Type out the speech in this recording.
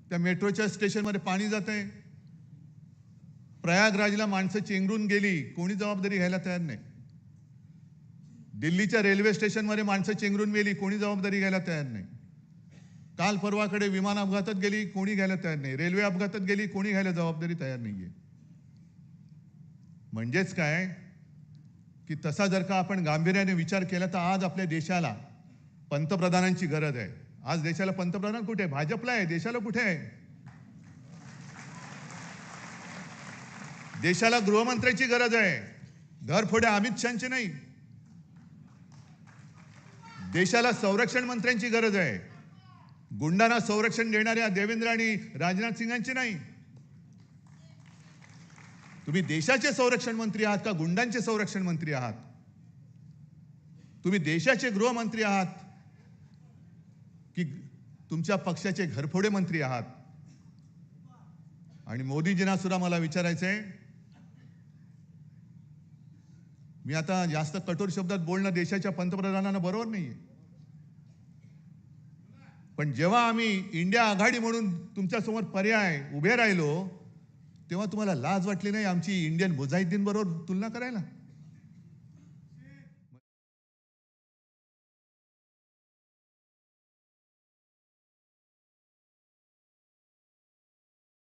त्या मेट्रोच्या स्टेशनमध्ये पाणी जात आहे. प्रयागराजला माणसं चेंगरून गेली, कोणी जबाबदारी घ्यायला तयार नाही. दिल्लीच्या रेल्वे स्टेशनमध्ये माणसं चेंगरून गेली, कोणी जबाबदारी घ्यायला तयार नाही. काल परवाकडे विमान अपघातात गेली, कोणी घ्यायला तयार नाही. रेल्वे अपघातात गेली, कोणी घ्यायला जबाबदारी तयार नाहीये. म्हणजेच काय की तसा जर का आपण गांभीर्याने विचार केला तर आज आपल्या देशाला पंतप्रधानांची गरज आहे. आज देशाला पंतप्रधान कुठे आहे? भाजपला आहे. देशाला कुठे आहे? देशाला गृहमंत्र्याची गरज आहे, घरफोड्या अमित शहाची नाही. देशाला संरक्षण मंत्र्यांची गरज आहे, गुंडांना संरक्षण देणाऱ्या देवेंद्र आणि राजनाथ सिंगांची नाही. तुम्ही देशाचे संरक्षण मंत्री आहात का गुंडांचे संरक्षण मंत्री आहात? तुम्ही देशाचे गृहमंत्री आहात की तुमच्या पक्षाचे घरफोडे मंत्री आहात? आणि मोदीजींना सुद्धा मला विचारायचंय, मी आता जास्त कठोर शब्दात बोलणं देशाच्या पंतप्रधानांना बरोबर नाहीये, पण जेव्हा आम्ही इंडिया आघाडी म्हणून तुमच्या समोर पर्याय उभे राहिलो तेव्हा तुम्हाला लाज वाटली नाही आमची इंडियन मुजाहिदीन बरोबर तुलना करायला?